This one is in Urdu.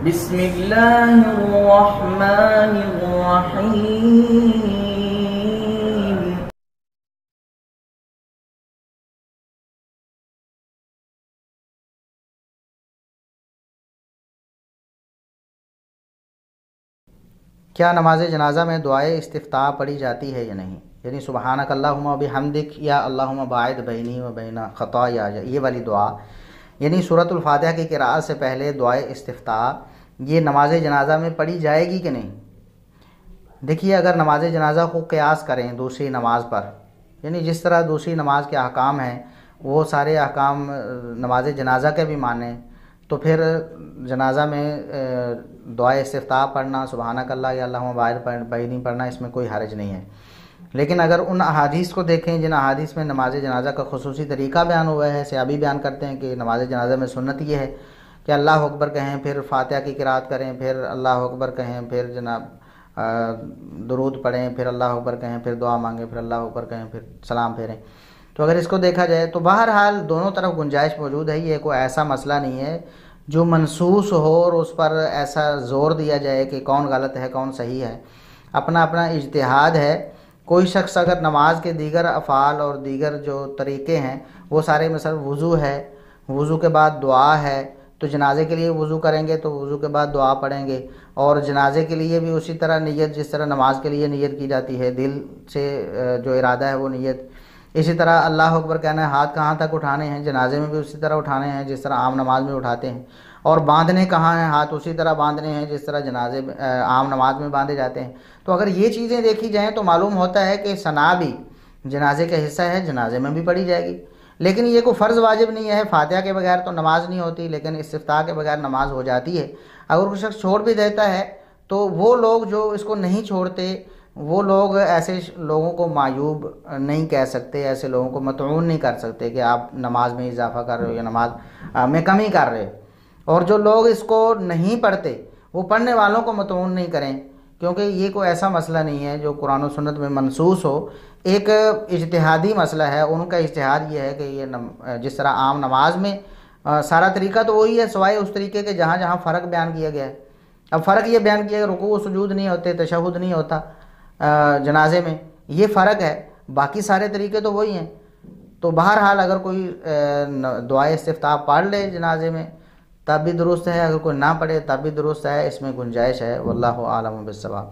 بسم اللہ الرحمن الرحیم۔ کیا نماز جنازہ میں دعائے استفتاح پڑھی جاتی ہے یا نہیں؟ یعنی سبحانک اللہم و بحمدک یا اللہم باعد بینی و بین خطایا، یہ والی دعا، یعنی سورۃ الفاتحہ کی قراءت سے پہلے دعائے استفتاح یہ نماز جنازہ میں پڑھی جائے گی کہ نہیں؟ دیکھیے، اگر نماز جنازہ کو قیاس کریں دوسری نماز پر، یعنی جس طرح دوسری نماز کے احکام ہیں وہ سارے احکام نماز جنازہ کے بھی مانیں، تو پھر جنازہ میں دعائے استفتاح پڑھنا، سبحانک اللہ یا اللہم باعد بینی پڑھنا، اس میں کوئی حرج نہیں ہے۔ لیکن اگر ان احادیث کو دیکھیں جن احادیث میں نماز جنازہ کا خصوصی طریقہ بیان ہوا ہے، صحابی بیان کرتے ہیں کہ نماز جنازہ میں سنت یہ ہے کہ اللہ اکبر کہیں، پھر فاتحہ کی قرات کریں، پھر اللہ اکبر کہیں، پھر جناب درود پڑھیں، پھر اللہ اکبر کہیں، پھر دعا مانگیں، پھر اللہ اکبر کہیں، پھر سلام پھیریں۔ تو اگر اس کو دیکھا جائے تو بہرحال دونوں طرف گنجائش موجود ہے، یہ کوئی ایسا مسئلہ نہیں ہے جو منصوص ہو اور اس پر ایسا زور دیا جائے کہ کون غلط ہے کون صحیح ہے۔ اپنا اپنا اجتہاد ہے۔ کوئی شخص اگر نماز کے دیگر افعال اور دیگر جو طریقے ہیں وہ سارے، مثلا وضو ہے، وضو کے بعد دعا ہے، تو جنازے کے لیے وضو کریں گے تو وضو کے بعد دعا پڑھیں گے، اور جنازے کے لیے بھی اسی طرح نیت، جس طرح نماز کے لیے نیت کی جاتی ہے، دل سے جو ارادہ ہے وہ نیت۔ اسی طرح اللہ اکبر کہنا ہے، ہاتھ کہاں تک اٹھانے ہیں، جنازے میں بھی اسی طرح اٹھانے ہیں جس طرح عام نماز میں اٹھاتے ہیں، اور باندھنے کہاں ہیں، ہاتھ اسی طرح باندھنے ہیں جس طرح جنازے عام نماز میں باندھے جاتے ہیں۔ تو اگر یہ چیزیں دیکھی جائیں تو معلوم ہوتا ہے کہ ثنا بھی جنازے کا حصہ ہے، جنازے میں بھی پڑھی جائے گی، لیکن یہ کوئی فرض واجب نہیں ہے۔ فاتحہ کے بغیر تو نماز نہیں ہوتی، لیکن استفتاح کے بغیر نماز ہو جاتی ہے۔ اگر کوئی شخص چھوڑ بھی دیتا ہے تو وہ لوگ جو اس کو نہیں چھوڑتے، وہ لوگ ایسے لوگوں کو معیوب نہیں کہہ سکتے، ایسے لوگوں کو مطعون نہیں کر سکتے کہ آپ نماز میں اضافہ کر رہے ہو یا نماز میں کمی کر رہے ہو۔ اور جو لوگ اس کو نہیں پڑھتے وہ پڑھنے والوں کو مطعون نہیں کریں، کیونکہ یہ کوئی ایسا مسئلہ نہیں ہے جو قرآن و سنت میں منصوص ہو، ایک اجتہادی مسئلہ ہے۔ ان کا اجتہاد یہ ہے کہ یہ جس طرح عام نماز میں سارا طریقہ تو وہی ہے، سوائے اس طریقے کے جہاں جہاں فرق بیان کیا گیا ہے۔ اب فرق یہ بیان کیا کہ رکوع و سجود نہیں ہوتے، تشہد نہیں ہوتا جنازے میں، یہ فرق ہے، باقی سارے طریقے تو وہی ہیں۔ تو بہرحال اگر کوئی دعائے استفتاح پڑھ لے جنازے میں تب بھی درست ہے، اگر کوئی نہ پڑھے تب بھی درست ہے، اس میں گنجائش ہے۔ واللہ اعلم بالصواب۔